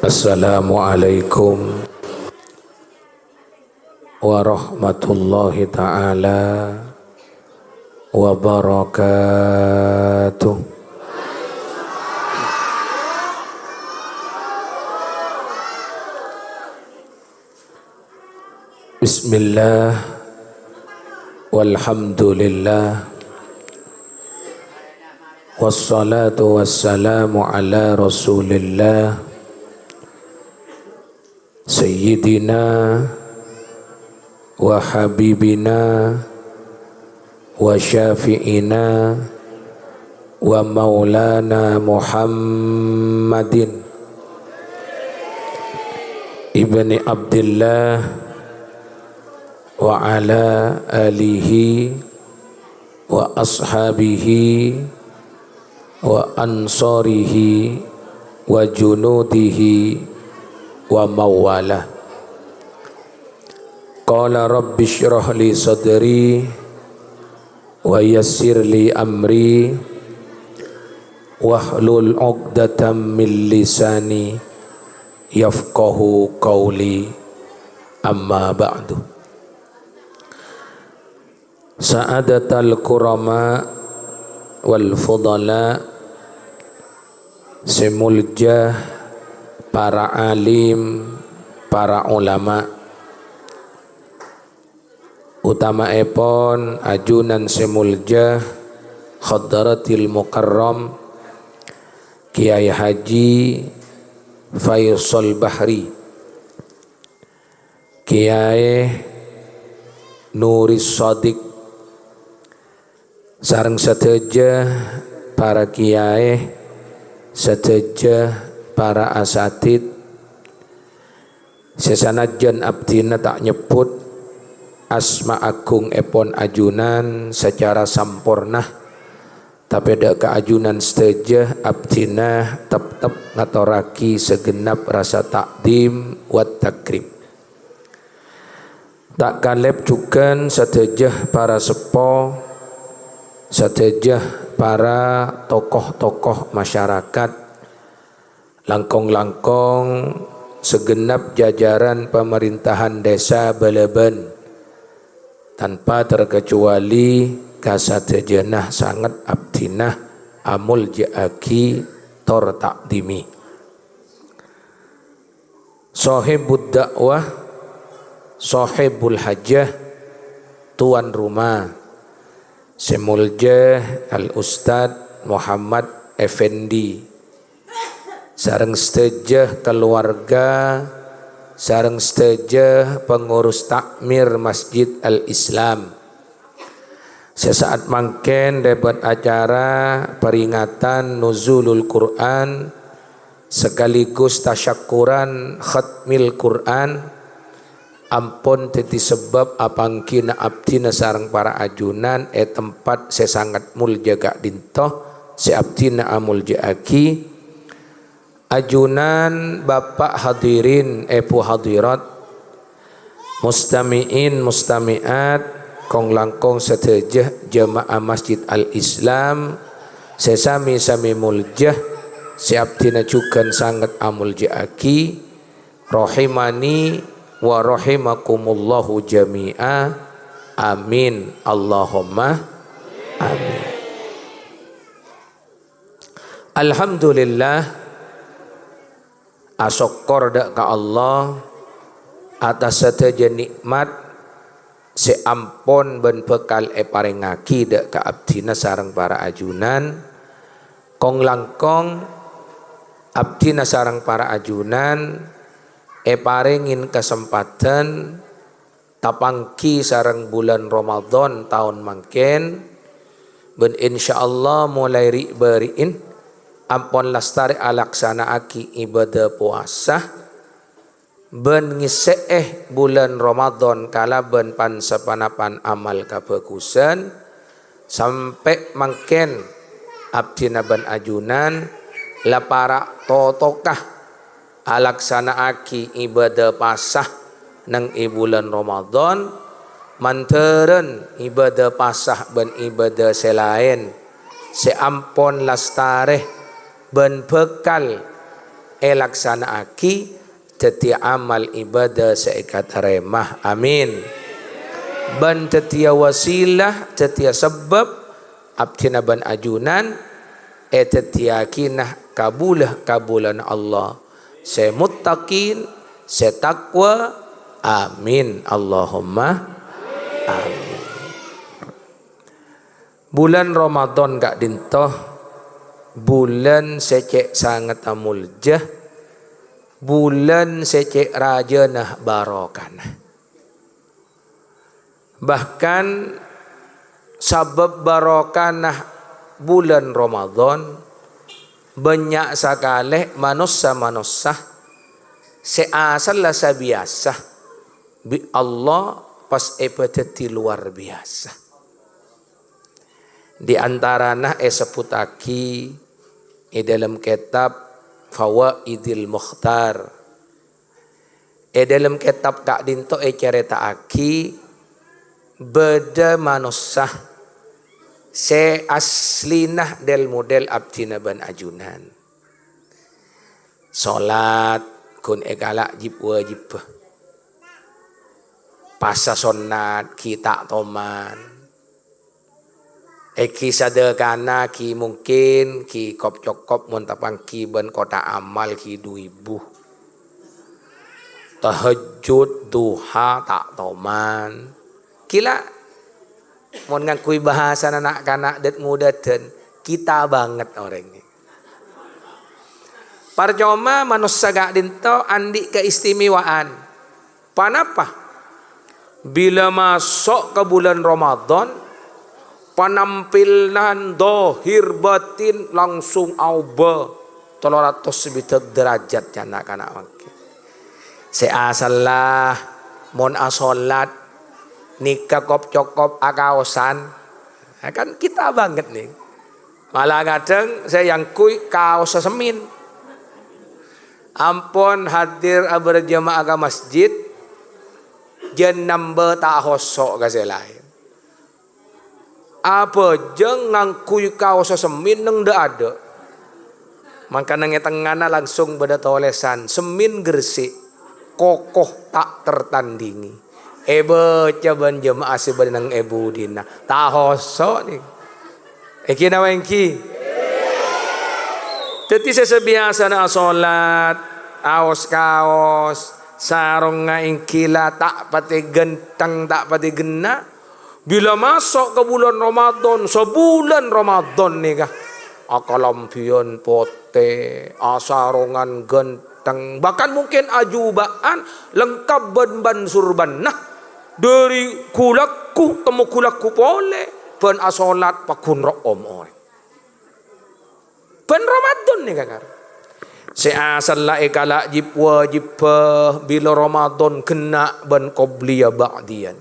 Assalamualaikum warahmatullahi ta'ala wabarakatuh. Bismillah walhamdulillah wassalatu wassalamu ala rasulillah Sayyidina wa habibina wa syafi'ina wa maulana Muhammadin ibni Abdillah wa ala alihi wa ashabihi wa ansarihi wa junudihi wa mawalah. Qala rabbi shrah li sadri wa yassir li amri wahlul 'uqdatam min lisani yafqahu qawli, amma ba'du. Sa'adatal kurama wal fudala, semuljah para alim, para ulama, utamaipun ajunan semuljah Hadratil Mukarram Kiai Haji Faisal Bahri, Kiai Nuris Shadiq, sareng sateja para kiai, sateja para asatid, sesanajan abdina tak nyebut asma agung epon ajunan secara sampurna, tapi ada keajunan seteja abdina tetap ngatoraki segenap rasa takdim wat takrim. Tak kalep juga seteja para sepo, seteja para tokoh-tokoh masyarakat, langkong-langkong segenap jajaran pemerintahan desa Balaban, tanpa terkecuali kasatejenah sangat abdinah amul ja'aki tor takdimi. Sahibud dakwah, sahibul hajah, tuan rumah semuljah Al-Ustadz Muhammad Effendi, sareng setejah keluarga, sareng setejah pengurus takmir Masjid Al-Islam. Sesaat mangken dapat acara peringatan nuzulul Quran sekaligus tasyakuran khatmil Quran, ampun teti sebab apangkina abdina sareng para ajunan tempat sesangat mulja gak dintoh se abdina amul jaaki ajunan bapak hadirin epu hadirat, mustami'in mustami'at, kong langkong setejah jamaah Masjid Al-Islam sesami-sami muljah siabdina cukan sangat amul jaaki, rahimani wa rahimakumullahu jami'a, amin Allahumma amin. Alhamdulillah, asokor dak ka Allah atas seteja nikmat seampun ben bekal parengaki dak ka abdina sareng para ajunan, kong langkong abdina sareng para ajunan parengin kesempatan tapangki sareng bulan Ramadan tahun mangken ben insyaallah mulai beriin ampun lastari alaksanaaki ibadah puasa ben ngiseeh bulan Ramadan kala ben pansapanapan amal kabagusan sampai mangken abdina ben ajunan la para totokah alaksanaaki ibadah pasah nang bulan Ramadan manteren ibadah pasah ben ibadah selain seampon lastareh ben bekal laksana aki tetia amal ibadah seikat remah amin ban tetia wasilah tetia sebab abtina ban ajunan tetia kinah kabulan Allah se muttaqin se takwa amin Allahumma amin. Bulan Ramadan gak dintoh bulan secek sangat amuljah, bulan secek raja nah barokah. Bahkan sabab barokanah bulan Ramadan banyak sekali manusia seasal lah biasa bi Allah pas epeteti luar biasa. Di antara nah seputaki dalam kitab Fawaidil Mukhtar dalam kitab Kak Dinto cerita aki beda manusia se aslinah del model abdina ban ajunan salat kun egala jib wajib pasa sonat kita toman ki sadekana ki mungkin ki kop cokop montapang ki ban kota amal ki 2000 tahajud duha tak toman kila mau ngakui bahasa anak-anak dat muda dan kita banget orang ini. Parjoma manusia gak dinto andi keistimewaan. Panapa? Bila masuk ke bulan Ramadan, penampilan dohir batin langsung auba 300 derajat anak-anak. Seasalah mon asolat nikah kop cokop akaosan kan kita banget nih malah kadang saya yang kui kaos semin ampun hadir berjamaah ke masjid jen nambah tak hosok ke lain apa jeng ngangkui kaos semin neng dah ada maka nangnya tengana langsung pada tolesan semin gersik kokoh tak tertandingi coban jemaah sebenang ebu dina tahosok nih kina wengki teti sebiasa na salat aos kaos sarong ngaing kila tak pati genteng tak pati gena bila masuk ke bulan Ramadan sebulan Ramadan nih kah akalampion pote asarongan genteng bahkan mungkin ajubaan lengkap ban surban nah dari kulakku temu kulakku boleh pen asolat pakun room oi pen Ramadan nih kakak seasal la ekala jib wajib bila Ramadan kena ban qobliya ba'diyan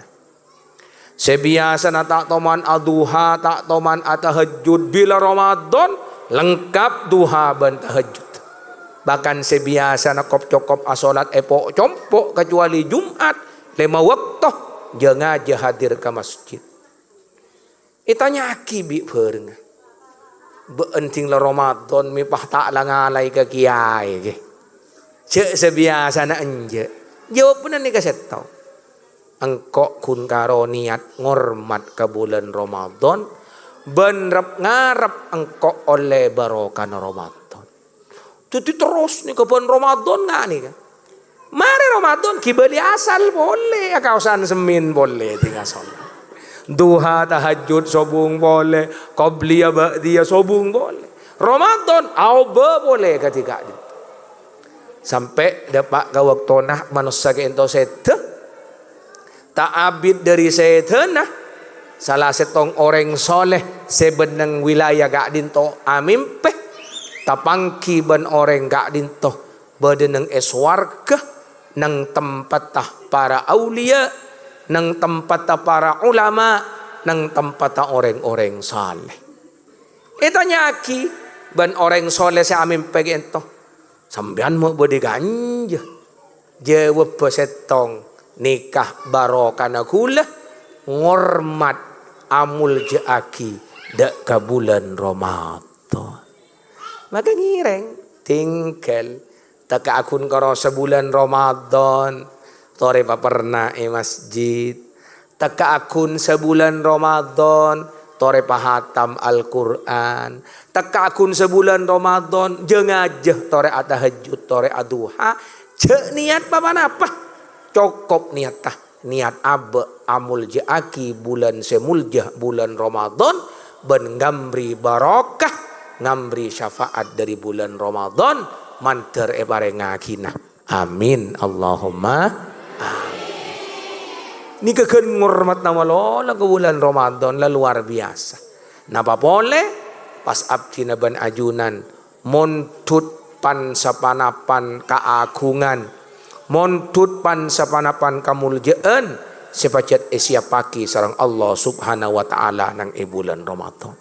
sebiasa na tak toman aduha tak toman atahajud bila Ramadan lengkap duha ban tahajud bahkan sebiasa na kop cokop asolat epok compok kecuali Jumat 5 waktu jangan aja hadir ke masjid. Itanya akibi pernah. Beenting la Ramadan mi pah tak la ngalai ke kiai ke. Cek sebiasa na anje. Jawab benar nih kaset tau. Engkau kun karo niat ngormat ke bulan Ramadan benrep ngarep engkau oleh barokah Ramadan. Jadi terus nih ke bulan Ramadan nggak nih kan? Mari Ramadan kibali asal boleh, kausan semin boleh tinggal sholat. Duha tahajud sobung boleh, qobliyah ba'diyah sobung boleh. Ramadan auba boleh ketika itu. Sampai dapat ke waktu nah manusia ke ento sete tak abid dari sete nah salah setong orang soleh sebenang wilayah gak dinto amimpe tapangki ban orang gak dinto badeneng eswarga nang tempat para aulia, nang tempat para ulama, nang tempat orang-orang saleh. Itanya aki ban orang soleh sa amin pagi ento. Sambian mo bodi ganja. Jawab pesetong nikah barokah na kula ngormat amul jaaki dak ka bulan Ramadan. Maka ngireng tinggal tak akun karo sebulan Ramadan tore pa pernah masjid. Tak akun sebulan Ramadan tore pa hatam Al-Quran. Tak akun sebulan Ramadan jengajah tore tahajud tore aduha. Cek niat apa? Cokop niat tah. Niat abe amul jaaki bulan semuljah bulan Ramadan ben ngambri barokah ngambri syafaat dari bulan Ramadan manter ebare ngakina. Amin Allahumma amin. Ni keken ngormat nama lo ke bulan Ramadan la luar biasa. Napa boleh pas abdi naban ajunan montut pan sapanapan kaagungan montut pan sapanapan kamuljaan sepacet esia paki sareng Allah subhanahu wa ta'ala nang bulan Ramadan.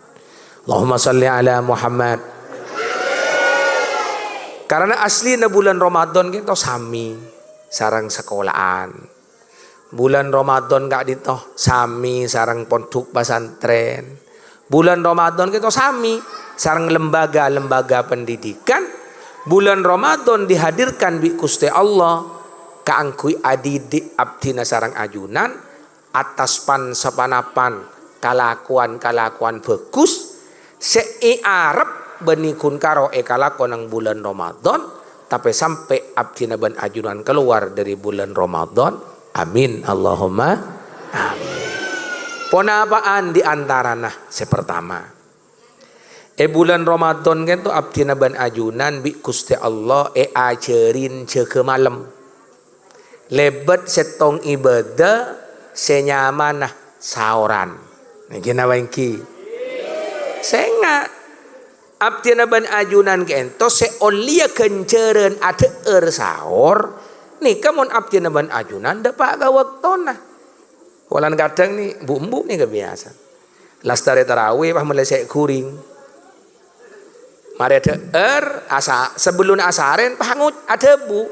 Allahumma salli ala Muhammad. Karena asli na bulan Ramadan kita sami sarang sekolahan. Bulan Ramadan gak dito sami sarang pondok pesantren. Bulan Ramadan kita sami sarang lembaga-lembaga pendidikan. Bulan Ramadan dihadirkan bi Gusti Allah kaangkui adidik abdina sarang ajunan atas pan sapanapan kalakuan bagus sei arep benikun karo kalakon ng bulan Ramadan tapi sampai abdina ban ajunan keluar dari bulan Ramadan. Amin Allahumma amin. Ponapaan di antarana sepertama bulan Ramadan kan tu abdina ban ajunan bi Gusti Allah ajarin ceke malam lebet setong ibadah senyamanah sauran niki nawangki senga abdina ban ajunan kento seolia kenceren ada sahur nih kamun abdina ban ajunan dapat ga waktona walan kadang nih bumbu nih kebiasa lastare tarawih pah melesek kuring mari ada asa sebelum asaren pangut ada bu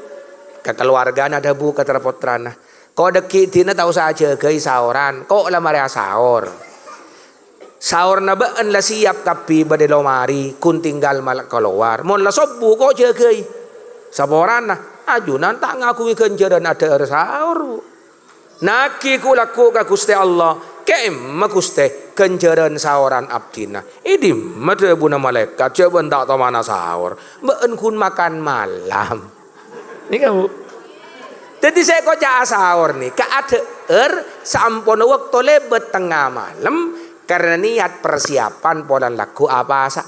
kekeluargaan ada bu keterpotrana kau deki tina tahu saja gay sauran kok lah mari sahur sahur na baan la siap kapi bade lomari kun tinggal malak keluar mon la sobu kok jagai saboran nah ajunan tak ngakui kenjaran ada sahur naki kulaku ka Gusti Allah keemma Gusti kenjaran sahuran abdina ini mata buna malaikat coba tak tahu mana sahur baan kun makan malam ini kamu jadi saya kok sahur nih ke ada sampun waktu lebet tengah malam karena niat persiapan polan laku apa sah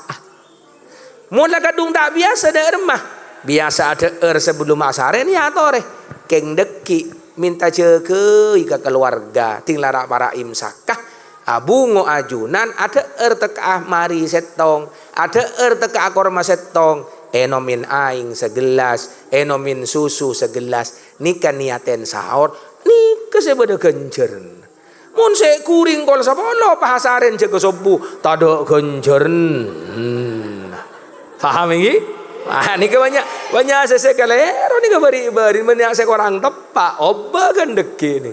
mula kadung tak biasa ada remah biasa ada sebelum asare nih atore keng deki minta jeke ke keluarga tinggal para imsakah abungo ajunan ada teka mari setong ada teka korma setong enomin aing segelas enomin susu segelas nika niaten sahur nika sebeda kencern mun se kuring kol sapolo pahasaren jeke sobu tado kencern paham ini? Ah, ini banyak sesekalero ni bari banyak seorang tepak oba kan deki ni.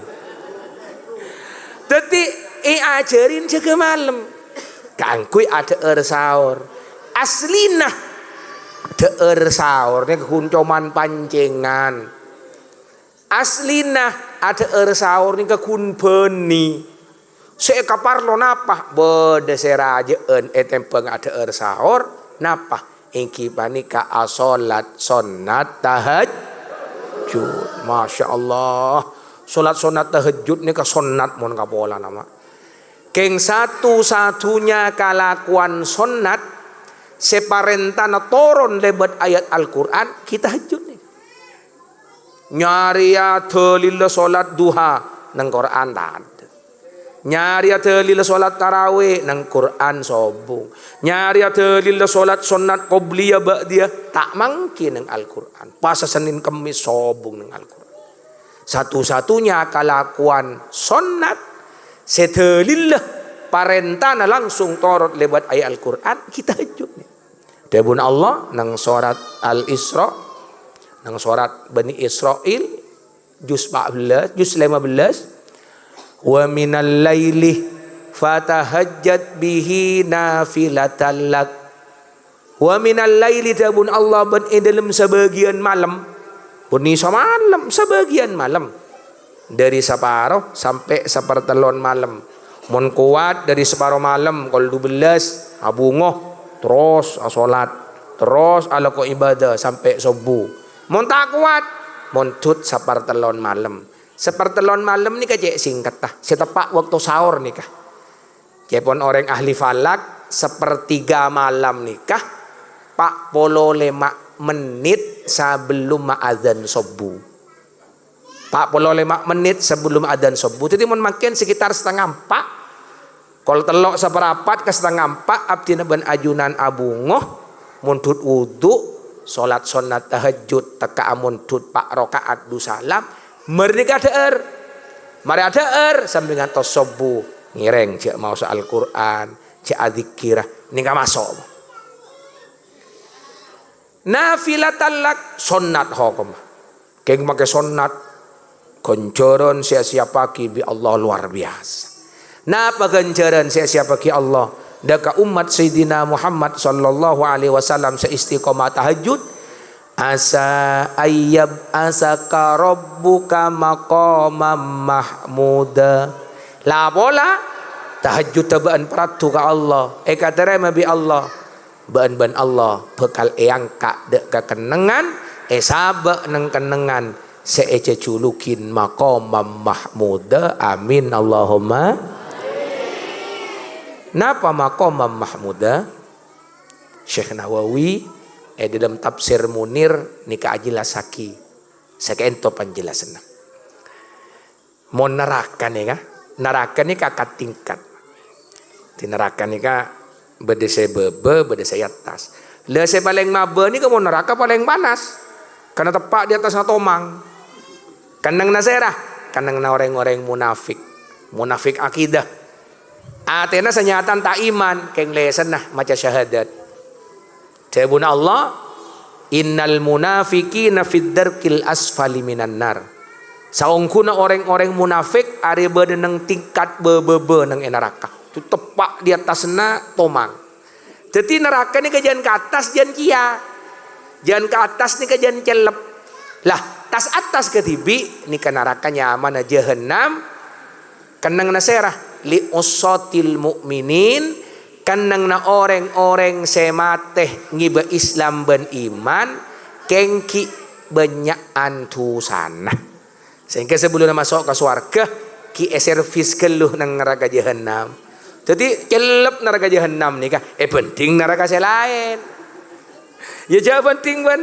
Tapi ajarin jaga malam. Kangkui ada sahur. Aslina ada sahur ni kuncoman pancengan. Aslina ada sahur ni kun beni. Sekapar lo napa bede serajaan etempeng ada sahur napa ingki panika asolat sunat tahajud. Masya Allah solat sunat tahajud ni ka sunat mon kapola nama keng satu-satunya kalakuan sunat separentana toron lebat ayat Al-Quran kita tahajud ni nyari lila solat duha nang Quran tak nyari lila solat tarawih nang Quran sobung nyari lila solat sunat qobliyah ba'diyah tak mungkin nang Al-Quran pas Senin Kemis sobung nang Al-Quran satu-satunya kalakuan sunat setelillah parentana langsung torot lewat ayat Al-Quran kita hajud debun Allah nang surat Al-Isra nang surat Bani Israel juz 14 juz 15 wa minal laili fatahajjat bihi nafilatan lak. Wa minal laili tabun Allah ban dalam sebagian malam, puni semalam sebagian malam, dari separuh sampai sepertelon malam. Mun kuat dari separuh malam kalau 12 abungoh terus salat, terus ala ko ibadah sampai subuh. Mun tak kuat mun tut sepertelon malam. Sepertelon malam ni kajek singkat tah. Setepak waktu sahur nikah. Kepon orang ahli falak sepertiga malam nikah 45 menit sebelum azan subuh. 45 menit sebelum adzan subuh. Jadi mun makin sekitar setengah 4. Kalau telok seperapat ke setengah 4 abdi ban ajunan abungoh mun tut wudu salat sunat tahajud teka amun tut 4 rakaat du salam merdeka deer. Mari deer sambil ngantos subuh ngireng cek mau soal Quran, cek adzikirah nika masuk. Nafilatal lak sunnat hukum. Keng make sunnat ganjaran sia-sia pagi bi Allah luar biasa. Napa ganjaran sia-sia pagi Allah? Daka umat Sayyidina Muhammad sallallahu alaihi wasallam seistiqomah tahajud. Asa ayyab asaka rabbuka maqamam mahmuda. La bola tahajud tabaan peratu ka Allah. Katerema bi Allah. Ban Allah bekal eangka dek kekenengan sabak neng kenengan seece culukin maqamam mahmuda. Amin Allahumma. Napa maqamam mahmuda? Syekh Nawawi dalam tafsir Munir nika ajilasaki sakento panjelasan. Mau neraka nih kah? Neraka nih kakak tingkat. Di neraka nih kah beda saya bebe, beda saya atas. Lah saya paling maba nih kamu neraka paling panas. Karena tepak di atas tomang. Kanang nasirah, kanang na orang-orang munafik. Munafik akidah. Atena senyatan tak iman keng lesan nah maca syahadat. Jawabuna Allah, innal munafiqina fid darkil asfali minan nar. Saungkuna orang-orang munafik are bade nang tingkat bebe nang neraka. Tu tepak di atasna tomang. Jadi neraka ni kajian ke atas jangan kia. Jangan ke atas ni kajian celep. Lah, tas atas ke tibi ni ke neraka nyaman jahannam. Kanang naserah li usatil mukminin kanang na orang-orang semateh ngiba Islam ben iman kengki banyak antu sana sehingga sebelum masuk ke surga ki servis keluh nang neraka jahannam. Jadi kelep neraka jahannam nih kah penting neraka selain ya jawab penting ban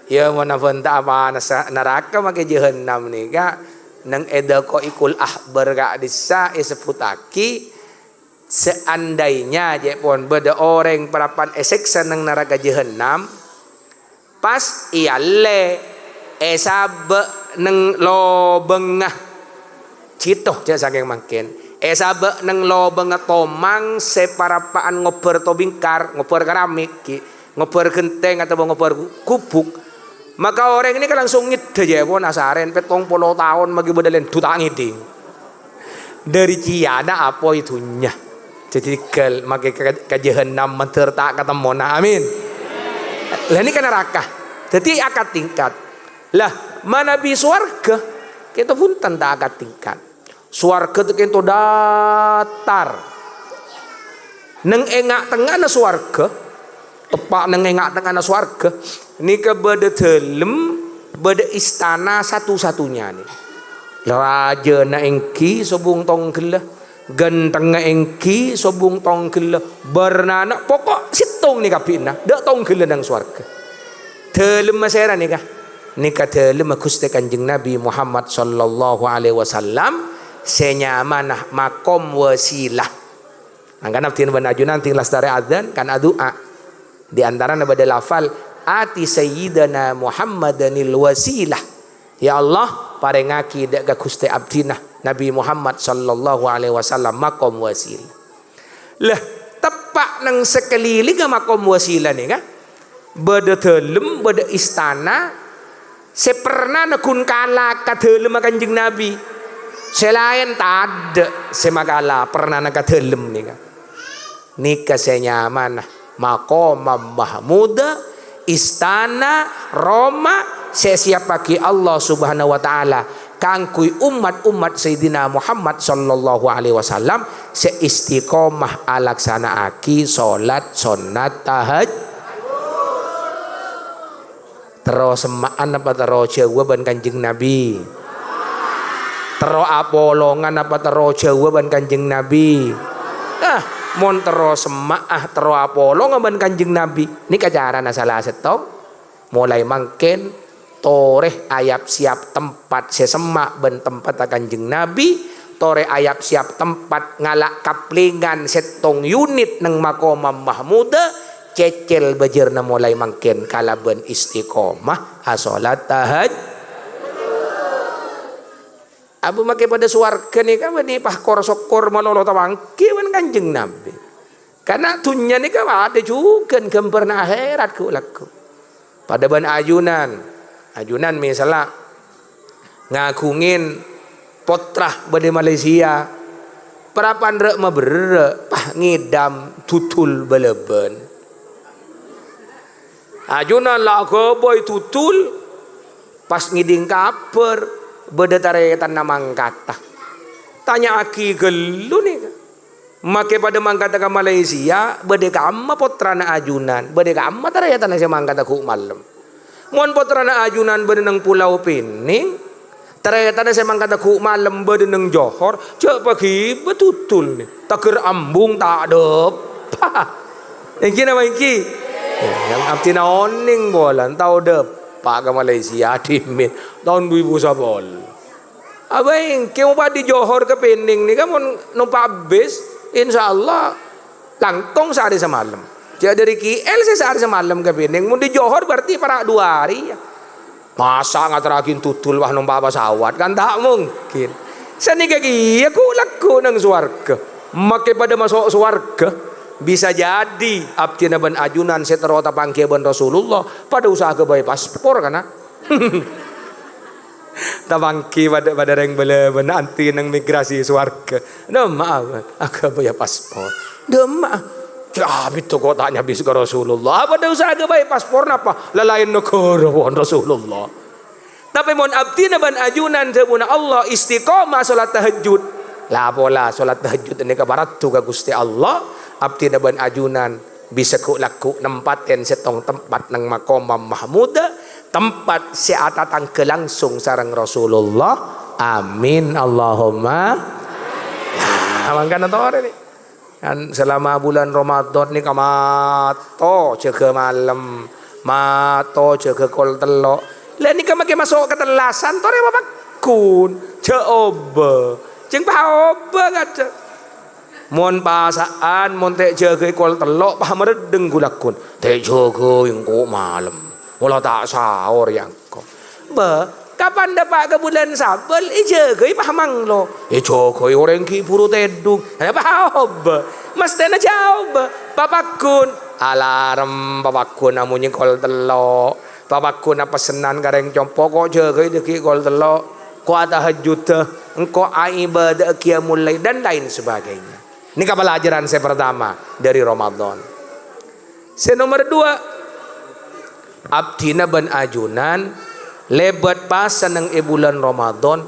ya mana benda apa neraka make jahannam nih kah nang eda ko ikul ahbar ka disa seputaki seandainya jepon beda orang perapan eseksa nang neraka jahannam pas iyalle esabe nang lobengah citoh ja saking makin esabe nang lobengah tomang separapaan ngoper to bingkar ngoper keramik ngoper genteng atau ngoper kubuk. Maka orang ini kan langsung ngide ya pun asaren 70 tahun magi bedalen dutangi ding. Dari ciana apa itunya. Jadi kel magi ke jahannam menter tak ketemu. Amin. Lah ini kan neraka. Jadi akad tingkat. Lah mana bi swarga kita pun tak akad tingkat. Swarga itu kento datar. Neng engak tengah na swarga. Tepak neng engak tengah na swarga. Nika beda telem, beda istana satu-satunya nih. Raja na engki sobung tong gelah, genteng na engki sobung tong gelah, bernana pokok sitong nih kapina, dak tong gelah nang swarga. Telem masera nika, nika telem Gusti Kanjeng Nabi Muhammad sallallahu alaihi wasallam senyamanah makom wasilah. Angkan abdin ban ajunan tinglas dari adzan kan adua. Di antara nabada lafal ati sayyidana Muhammadanil wasilah. Ya Allah parengaki dak ka Gusti abdina Nabi Muhammad sallallahu alaihi wasallam makom wasilah. Lah tepak nang sekeliling makom wasilah ni kan. Beda telem beda istana seperna nakun kala ka telem Kanjeng Nabi. Selain tak ada semagala pernah nak dalam nika. Nika senyaman maqam Mahmud istana Roma siapa ki Allah Subhanahu wa taala kangkui umat Sayyidina Muhammad sallallahu alaihi wasallam seistiqomah alaksanaaki salat sunat tahajud. Terus semaan apa terus jawaban Kanjeng Nabi? Terus apolongan apa terus jawaban Kanjeng Nabi? Mon terus semaah terus apolongan ban Kanjeng Nabi. Ini kajaran salah setong. Mulai mangken toreh ayap siap tempat sesemak ben tempat Kanjeng Nabi. Toreh ayap siap tempat ngalak kaplingan setong unit neng makomam Mahmuda. Cecel bejerna mulai mangken kalaben istiqomah asolat tahajud. Abu make pada suarga nih kan nih pahkor sokor malolo tawangki ban Kanjeng Nabi. Karena tunya nih kan ada juga gambar akhirat ku laku. Pada ban ajunan misalnya ngagungin potrah bade Malaysia. Perapan rek maberre pah ngidam tutul beleben. Ajunan lah boy tutul pas ngiding kaper beda taretan namang kata tanya aki gelu nih make pada mangkata ke Malaysia beda kama potrana ajunan beda kama taretan saya mangkata ku malam mon potrana ajunan beda nang Pulau Pining taretan saya mangkata ku malam beda nang Johor cak pagi betutul nih takir ambung tak ada yang kini apa yang yang abdi naoning bolan tahu dep pak ke Malaysia dimin tahun 2010 abang kau di Johor ke Pening nih kamu numpak bis insyaallah langkong sehari semalam jadi dari KL saya sehari semalam ke Pening mau di Johor berarti para 2 hari ya. Masa nggak terakin tutul wah numpak pesawat kan tak mungkin seni kaki aku laku nang suarga make pada masuk suarga. Bisa jadi abdi ban ajunan seterota pangke ban Rasulullah pada usaha ke bayi paspor kana. Tabangki pada reng bele nanti nang migrasi swarga. Maaf aku bayi paspor. Maaf. Ya itu kok tanya bis ke Rasulullah. Pada usaha ke bayi paspor napa? Lalain negara wan Rasulullah. Tapi mon abdi ban ajunan sebuna Allah istiqomah salat tahajud. Lah pola salat tahajud ini kabarat tu ka Gusti Allah. Abdi ban ajunan bisa ku laku nempaten setong tempat nang makomam Mahmuda tempat seatatang kelangsung sareng Rasulullah amin Allahumma mangkana tore nih kan selama bulan Ramadan nih kamato jaga malam mato jaga kol telok lah nih kamake masuk ke telasan tore bapak kun jaoba jeung paoba ngada mon pasaan mon tek jaga kol telok pah meredeng gulakun tek jaga yang kok malam wala tak sahur yang kok ba kapan dapat ke bulan sabel jaga pah manglo jaga orang ki puru tedung apa hoba mesti na jawab papakun alarm papakun amunnya kol telok papakun apa senan gareng compo kok jaga iki kol telok kok tahajud engko ibadah qiyamul lail dan lain sebagainya. Ini pelajaran saya pertama dari Ramadan. Saya nomor 2 abdina ban ajunan lebat pasan ng bulan Ramadan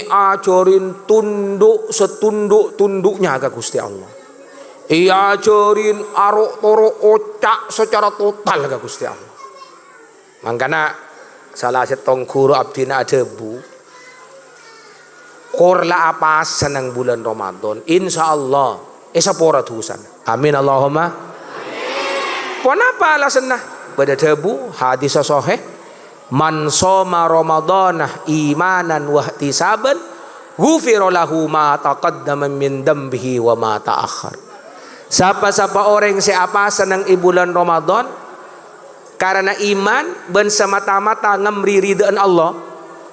ajarin tunduk setunduk-tunduknya ke Gusti Allah. Ajarin arok toro ocak secara total ke Gusti Allah. Mangkana salah setong guru abdina adebu korla apa senang bulan Ramadan insyaallah sapora tusan amin Allahumma amin. Kenapa alasanna pada debu hadis sahih man shoma ramadhanah imanan wa ihtisaban ghufira lahu ma taqaddama min dambihi wa ma ta'akhkhar. Siapa orang siapa senang bulan Ramadan karena iman ben semata-mata ngemri ridaan Allah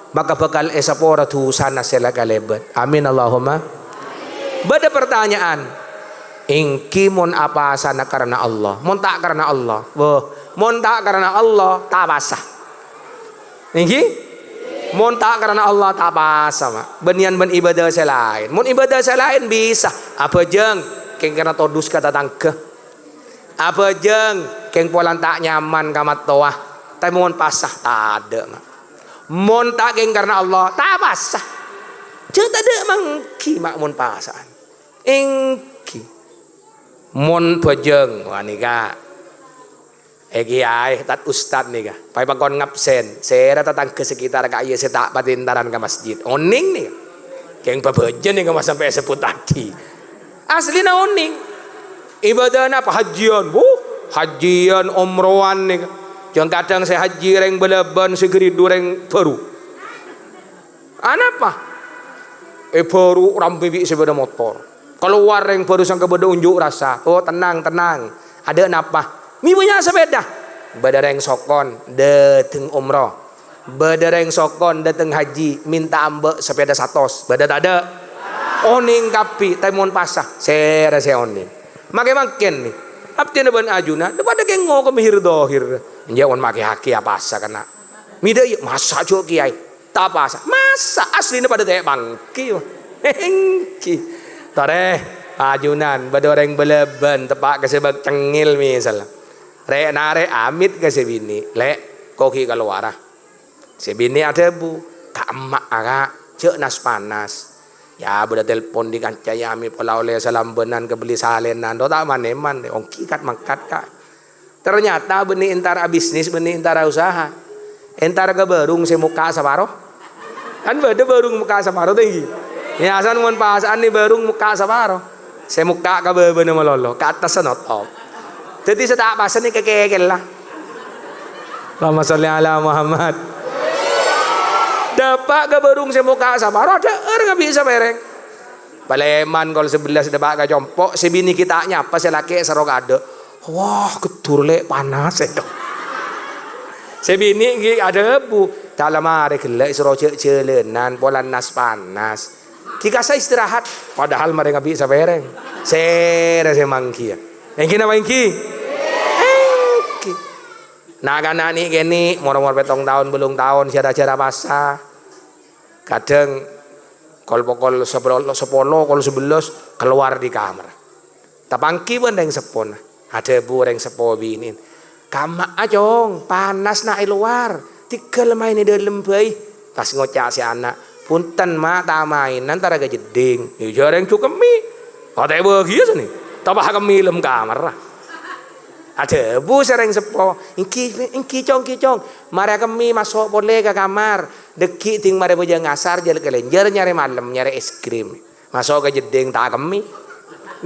maka bakal esapora tu sana sela kalebat amin Allahumma amin. Bada pertanyaan ingki mon apa sana karena Allah mon tak karena Allah mon tak karena Allah tak basah ingki Mun tak karena Allah tak apa sama. Benian ben ibadah selain. Mun ibadah selain bisa. Apa jeng keng karena todus kata tangke. Apa jeng keng polan tak nyaman kamat toah. Tapi mun pasah tak ada. Mun tak keng karena Allah tak pasah. Jangan tak ada mangki mak mun pasaan. Engki. Mun pejeng wanika. Egi ay tat ustad nih kah, pai pakon ngabsen, saya datang ke sekitar kaya saya tak patintaran ke masjid, oning nih, keng pebejen nih mas sampai sebut tadi, asli na oning, ibadah apa hajian, hajian umrohan nih, jangan kadang saya haji reng belaban segeri dureng baru, apa, baru rambi sepeda motor, keluar reng baru sang kebeda unjuk rasa, oh tenang, ada apa? Mi punya sepeda, badareng sokon dateng umroh, badareng sokon dateng haji, minta ambek sepeda satos, badat ada, oning kapi, taimon pasah, saya oning, makin nih, abdi neban ajuna, daripada kengo kemihir dohir, jauhan makai haki apa asa kena, mida masa jo kiai, tak pasah, masa asli pada teh bangki, hengki, tare ajunan, badareng beleban, tepak kesebab cengil misalnya. Rek nare amit ke sebini lek koki keluar sebini ada bu kak emak agak cek nas panas ya budak telepon di kancai ami pola oleh salam benan kebeli salenan do tak maneman deh ongki kat mangkat kak ternyata benih intara bisnis benih intara usaha intara ke berung semuka saparo kan beda berung muka saparo tinggi ya asan mon pasaan nih berung muka saparo semuka ke bener melolo ke atas senotop. Jadi saya tak pasal ni kekekel lah. Allahumma sholli ala Muhammad. Dapat ke berung semuka sabar ada orang bisa bereng. Paleman kalau 11 dapat ke jompok sebini kita nyapa selaki serok ada. Wah ketur lek panas itu. Sebini ada bu. Dalam hari gelak serok celenan polan nas panas. Jika saya istirahat padahal mereka bisa bereng. Saya semangki ya. Yang kena mangki. Nah karena nih gini moro-moro petong tahun belum tahun cara-cara pasah kadang kol-pokol 10 kol 11 keluar di kamar tapangki pun yang sepon ada bu yang sepo binin kamak ajong panas nak luar tiga main di dalam bayi pas ngocak si anak punten mak tak main antara kejeding jarang cukup mi kata bahagia sini tambah kami lem kamar ada bu sering sepo ingki cong mari kami masuk boleh ke kamar deki ting mari boja ngasar jalan kelenjar nyari malam nyari es krim masuk ke jeding tak kami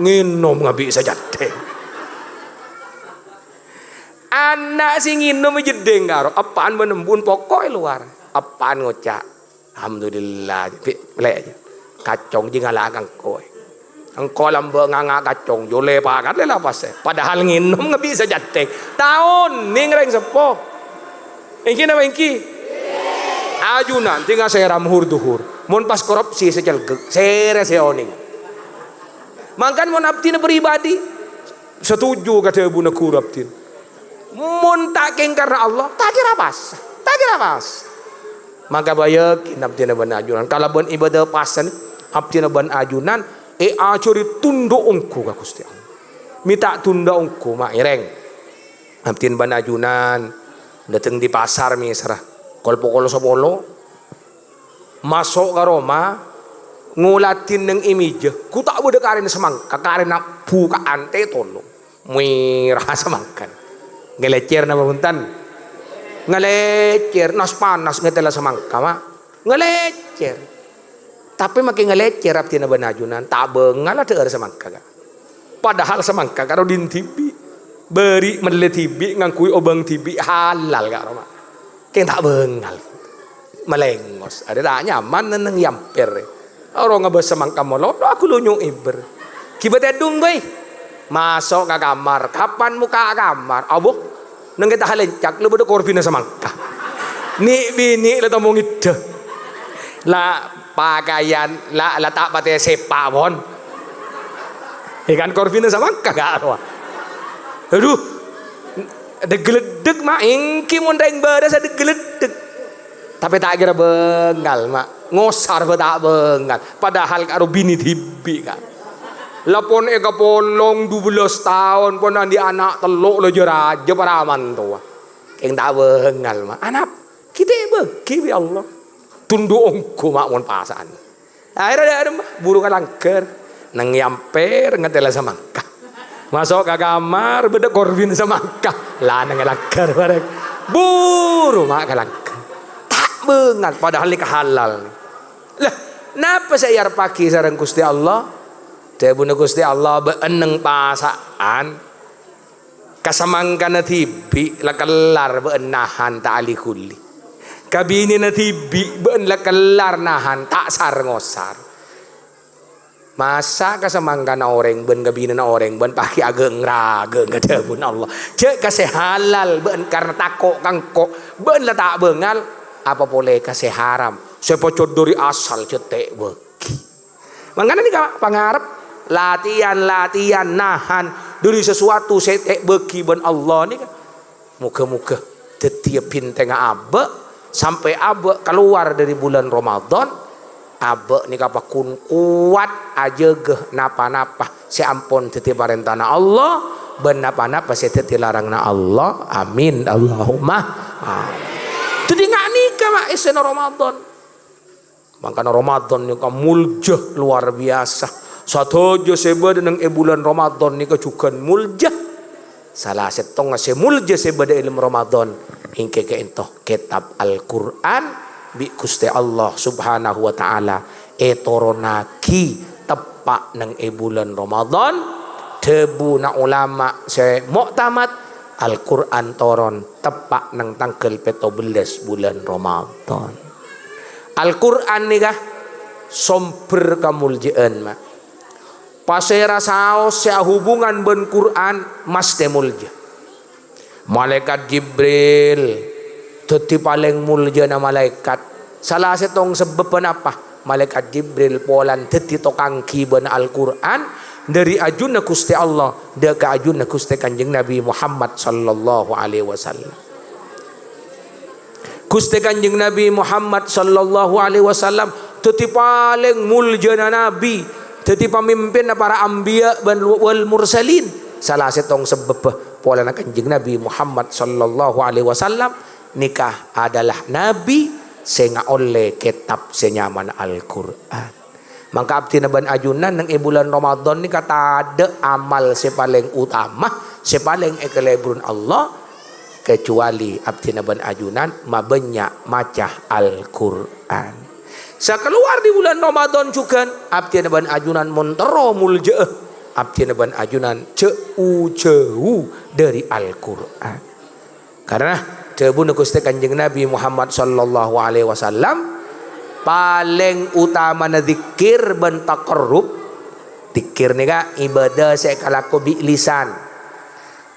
nginum nggak bisa jadeng anak si nginum jeding karo apaan menembun pokok luar apaan ngocak alhamdulillah lek kacong jingala kangkoi engkau lambek ngangak kacong jole pakat le lapas padahal nginum nggak bisa jateng tahun ning reng sepo engki nama engki ajunan tinggal saya ramhur duhur mon pas korupsi secelgek sere seoning mangkan mon abdina pribadi setuju kata ibu nekur abdin mon tak keng karena Allah tak kira pas maka bayak abdina ban ajunan kalau ban ibadah pasan abdina ban ajunan acuri tunduk ungku ka Gusti Allah. Minta tunda ungku mak ireng. Abdin banajunan dateng di pasar misra. Kol pokol 10 masuk ke Roma ngulatin neng imija. Ku tak bude karin semangka karena bukaan teh tolong. Mirah semangkan. Ngelecer na puntan. Ngelecer nas panas ngetela semangka mak. Ngelecer. Tapi makin ngelecer abdina banajunan tak bengal ada semangka padahal semangka karo din tibi beri medle tibi ngangkui obang tibi halal kak Roma keng tak bengal melengos ada tak nyaman neng yamper orang ngebes semangka molot aku lunyung iber kibat edung boy masuk ke kamar kapan muka kamar abuh neng kita halencak lu bodoh korbina semangka ni bini lu tomong ide lah pakaian la tak pate sepak pon ikan korvina sama kagak apa aduh degeledeg mak ingki mun reng badas ada geledeg Tapi tak kira bengal mak. Ngosar be tak bengal. Padahal karo bini tibi kan. Lapon eka polong 12 tahun pun andi anak teluk lo jeraja para aman tua. Yang tak bengal mak. Anak kita bagi ya Allah. Tunduk ongko mak mon pasan. Akhirnya ada burung langker nang nyamper ngetela sama kah. Masuk ke kamar beda korwin sama kah. Lah nang langker bareng. Buru mak langker. Tak bengal padahal ini halal. Lah napa saya pagi sareng Gusti Allah? Tebuna Gusti Allah beeneng pasaan kasamangkan tibi lakelar beenahan ta'ali kulli kabini na tibi been lakelar nahan tak sar ngosar masa kasamangkan na orang ben kabini na orang ben paki ageng raga ngadepun Allah cek kasih halal been karena takok kangkok ben la tak bengal apa boleh kasih haram sepocot dari asal cetek beki mangkana ni pangarep latihan nahan dari sesuatu setek beki ben Allah ni kan muka-muka setiap pinteng abe sampai abe keluar dari bulan Ramadan abe ni kapakun kuat aja geh napa-napa seampun setiap parentana Allah ben napa-napa setiap larangna Allah amin Allahumma jadi nggak nikah mak esena Ramadan makanya Ramadan ni kan muljah luar biasa satu seba dengan bulan Ramadan ni kecukan mulja salah setong se mulja seba ilmu Ramadan hingga ke ento kitab Al-Quran bi Gusti Allah subhanahu wa ta'ala etoronaki tepak nang bulan Ramadan debu na ulama se muktamad Al-Quran toron tepak nang tanggal 17 bulan Ramadan Al-Quran ni kah somber kamuljaan mak pasera saos ya hubungan ben Quran mas temulja malaikat Jibril teti paling mulja na malaikat salah setong sebab apa malaikat Jibril polan teti tokangki ben Al-Quran dari ajunna Gusti Allah de ka ajunna Gusti Kanjeng Nabi Muhammad sallallahu alaihi wasallam Gusti Kanjeng Nabi Muhammad sallallahu alaihi wasallam teti paling mulja na nabi jadi pemimpin para anbiya wal mursalin salah setong sebab pola Kanjeng Nabi Muhammad sallallahu alaihi wasallam nikah adalah nabi senga oleh kitab senyaman Al-Qur'an maka abdi naban ajunan nang bulan Ramadan ni kata ada amal sepaling utama sepaling ekelebrun Allah kecuali abdi naban ajunan mabenya maca Al-Qur'an sekeluar di bulan Ramadan juga abdi naban ajunan montero mulja abdi naban ajunan jauh dari Al-Quran karena debu Gusti Kanjeng Nabi Muhammad sallallahu alaihi wasallam paling utama na zikir ben taqarrub zikir ni kah ibadah sekalaku bi lisan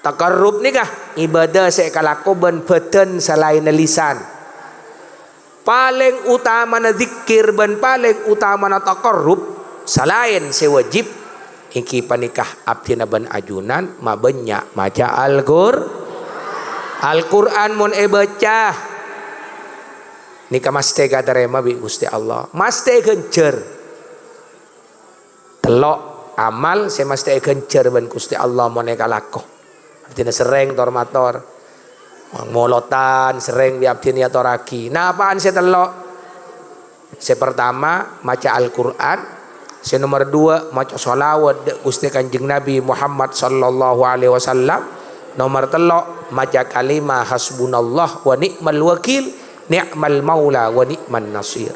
taqarrub ni kah ibadah sekalaku ben badan selain lisan paling utama na zikir dan paling utama na taqarrub selain sewajib iki panikah abdi naban ajunan mabenya maca Al-Quran mon baca nikah maste kadarema bi Gusti Allah maste gencer telok amal saya maste gencer ben Gusti Allah mon kalako abdi sering tormator molotan sering di abdi niat oraki nah apaan saya telok saya pertama maca Al-Quran saya nomor 2 maca sholawat Gusti Kanjeng Nabi Muhammad sallallahu alaihi wasallam nomor telok maca kalimah hasbunallah wa ni'mal wakil ni'mal maula wa ni'man nasir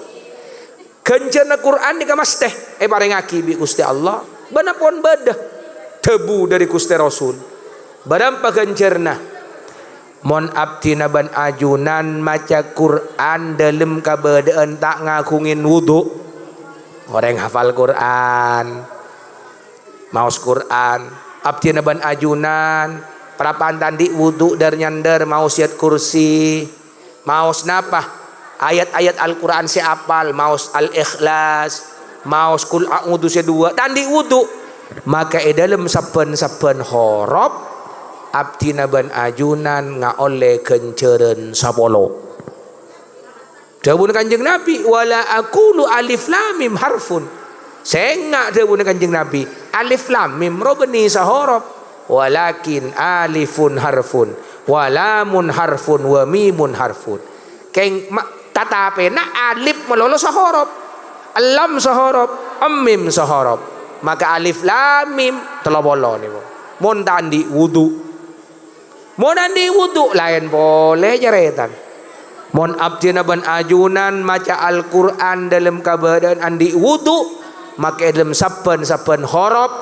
kencerna Quran di kamas teh parengaki bi Gusti Allah banapun badah tebu dari Gusti Rasul badampa kencerna mon abdi naban ajunan maca Quran dalam kabadaan tak ngakungin wudu orang hafal Quran maus Quran abdi naban ajunan prapan tandi wudu dar nyandar maus yat kursi maus napa ayat-ayat Al-Quran si apal maus Al-Ikhlas maus kul a'udzu sedua tandi wudu maka dalam saben-saben horob abdi naban ajunan nga oleh kenceren sapolo Dawuh Kanjeng Nabi, wala aqulu alif lam mim harfun. Saya enggak dawuh Kanjeng Nabi, alif lam mim robeni sahorof, walakin alifun harfun, walamun harfun, wa mimun harfun. Keng tatapena alif melolo sahorof, lam sahorof, mim sahorof. Maka alif lam mim telobolo nih. Mon tandi wudu. Mon andi wudu lain boleh jaretan. Mon abdina ban ajunan maca Al-Quran dalam keadaan andi wudu, maka dalam saben horof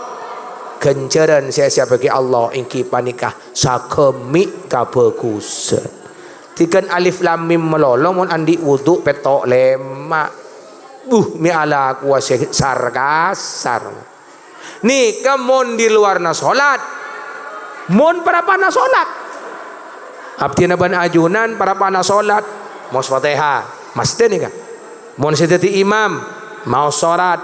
kenceran sia-sia bagi Allah ingki panikah sakemi kabagusan. Tikan alif lam mim melolo mon andi wudu petok lemak. Mi ala kuasa sargasar. Nih mon di luar na solat, mon para pana solat. Abdina ban ajunan para pana solat, mau Fatihah, masde nih kan. Mon sedeti imam, mau solat.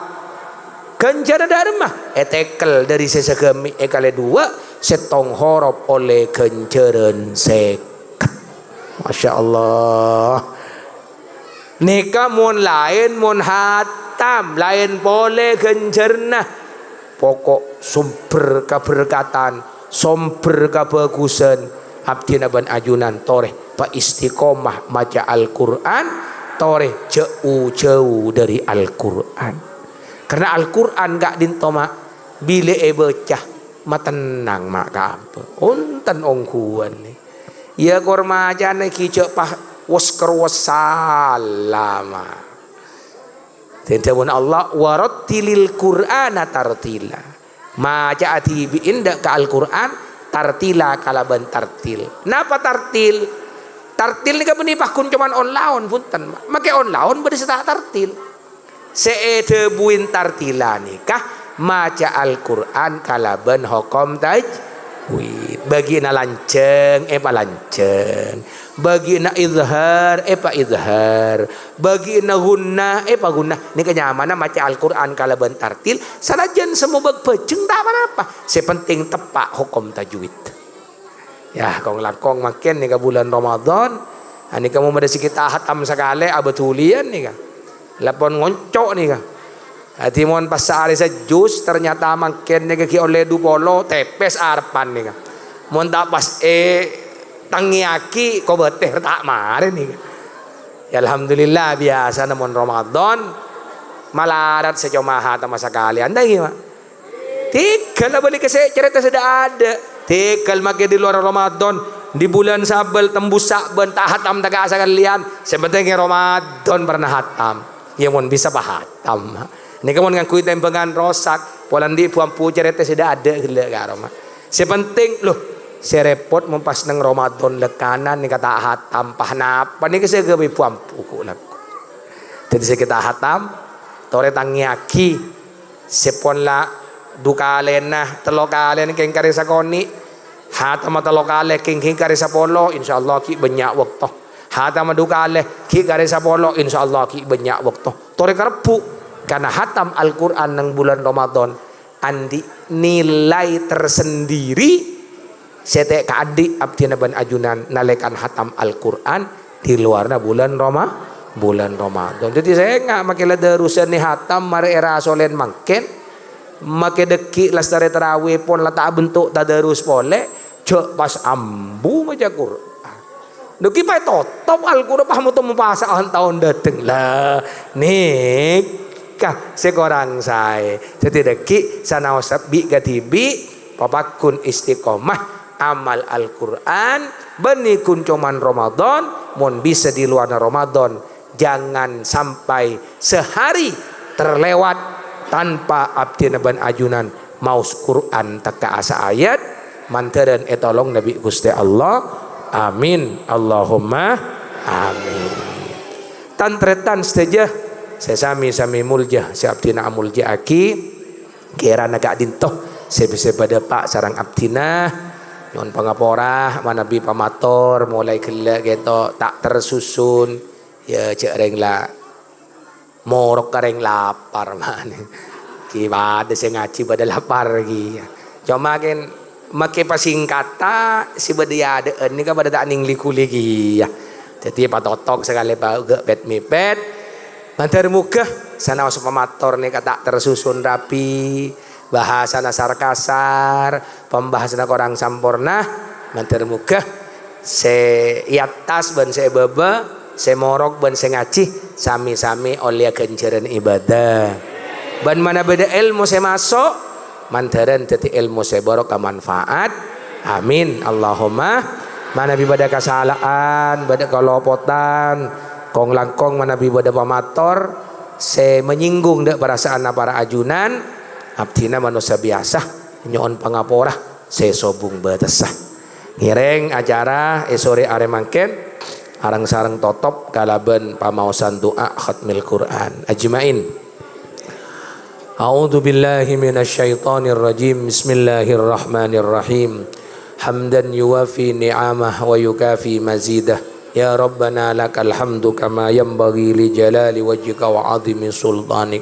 Kencara dharma, etekel dari sesegemi ekale dua, setong horof oleh kenceran sek. Masya Allah. Nika mon lain mon hatam, lain boleh kencerna. Pokok sumber keberkatan, sumber kebagusan abdina ban ajunan toreh pa istiqomah maca Al-Quran, toreh jauh-jauh dari Al-Quran. Karena Al-Quran gak dintoma bile bocah matenang maka apa untan ongkuan nih ya korma aja nih kicok pah wasker wasalama. Tentang Allah warattilil Qur'ana tartila. Maca ati bi inda ka Al-Qur'an tartila kalaban tartil. Napa tartil? Tartil ni ka benipah kun cuman on laon punten. Make on laon bade seta tartil. Seede buin tartila nikah maca Al-Qur'an kalaban hukum tajwid. Bagi na lanceng lanceng. Bagi na izhar izhar, bagi na gunnah gunnah. Ini kenyamanan maca Al-Quran kalaban tartil sanajan semubag peceng tak apa-apa, sepenting tepak hukum tajwid. Ya kong lakong makin nih ke bulan Ramadan ini kamu pada kita hatam sekali abetulian nih kan lapon ngoncok nih kan hati mon pas sehari sejus ternyata makin nih ke oleh dupolo tepes arpan nih kan mon tak pas tangiaki kau beteh tak mare nih. Ya alhamdulillah biasa namun Ramadan malarat secomaha sama sekali. Anda gimana? Tikal lah balik ke cerita sudah ada. Tikal makin di luar Ramadan di bulan Sabel tembus Saban tak hatam tak asa kalian. Sebenarnya Ramadan pernah hatam. Ya mon bisa bahatam. Ini kamu ngaku tempengan rosak. Polandi puampu cerita sudah ada gila karoma. Sepenting loh. Serepot mempas neng Ramadan lekanan ni kata hatam pahnapa ni kasi gabi puampu ko laku. Jadi saya kita hatam tore tangiaki sepon la dukalen na telokalen keng kari sakoni hatam telokale keng kari sapolo insyaallah ki banyak waktu. Hatam dukale ki kari sapolo insyaallah ki banyak waktu. Tore karpu karena hatam Al-Qur'an nang bulan Ramadan andi nilai tersendiri. Setek ka adik abdina ban ajunan nalekan hatam Al-Quran di luarna bulan Ramadan. Jadi saya enggak makin ladarusan ni hatam mari era solen makin makin deki lastare tarawih pun lata bentuk tadarus boleh cek pas ambu maca Quran. Deki pa totop Al-Quran paham tu mempasaan tahun dateng lah nikah sekorang saya. Jadi deki sana sabi gatibi papakun istiqomah amal Al-Quran bani kuncuman Ramadan mon bisa di luar Ramadan jangan sampai sehari terlewat tanpa abdina ban ajunan maus Quran taka asa ayat mantaran etolong Nabi Gusti Allah amin Allahumma amin. Tantretan saja saya sami mulja si abdina amulja aki kira naga dintoh sebisa pada pak sarang abdina nyon pangapora manabi pamator mulai gelak gitu tak tersusun ya cek reng la morok kareng lapar mana ki bade saya ngaji pada lapar lagi cuma kan make pasing kata si bade ada ini kan pada tak ning liku lagi ya Jadi patotok sekali pak pet mipet. Mantar muka sana masuk pemator nih kata tersusun rapi, bahasa nasar kasar, pembahasan orang sampurna. Mantar muka se iatas ban se baba, se morok ban se ngaji, sami-sami oleh kencaran ibadah. Ban mana beda ilmu se masuk, mantaran jadi ilmu se barokah manfaat. Amin. Allahumma. Mana bibada kesalahan, bada kelopotan, kong langkong mana bibada pamator, se menyinggung dek perasaan para ajunan, abdina manusia biasa, nyon pangapora, se sobung betesah. Ngireng acara esore aremangken, arang sarang totop kalaben pamausan doa khatmil Quran. Ajmain. A'udzu billahi minasyaitonir rajim. Bismillahirrahmanirrahim. Hamdan yuwafi ni'amah wa yukafi mazidah. Ya Rabbana lakal hamdu kama yanbaghi li jalali wajhika wa 'azimi sultanik.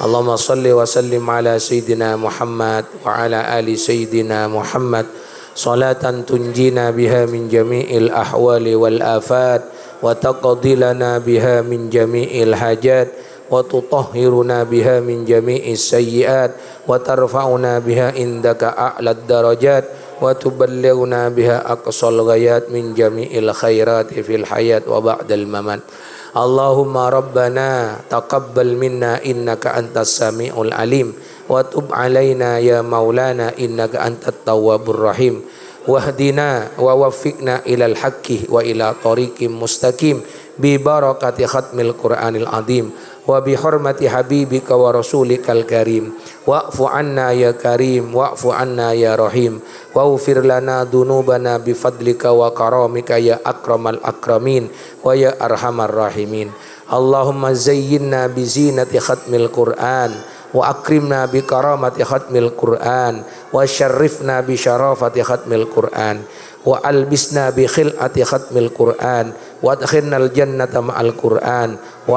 Allahumma salli wa sallim ala sayyidina Muhammad wa ala ali sayyidina Muhammad salatan tunjina biha min jami'il ahwali wal afat wa taqdi lana biha min jami'il hajat wa tutahhiruna biha min jami'is sayyi'at wa tarfa'una biha indaka a'lad darajat wa tuballighuna biha aqsal ghayat min jami'il khairati fil hayat wa ba'dal mamat. Allahumma rabbana taqabbal minna innaka antas sami'ul alim wa tub alaina ya maulana innaka antat tawwabur rahim wahdina wa waffiqna ilal haqqi wa ila tariqim mustaqim bi barakati khatmil Qur'anil azim wa bi hurmati habibika wa rasulikal karim wa'fu anna ya karim wa'fu anna ya rahim waghfir lana dunubana bi fadlika wa karamika ya akramal akramin wa ya arhamar rahimin. Allahumma zayyinna bi zinati khatmil Qur'an wa akrimna bi karamati khatmil Qur'an wa syarrifna bi syarafati khatmil Qur'an wa albisna bi khil'ati khatmil Qur'an wa adkhilnal jannata ma'al Qur'an wa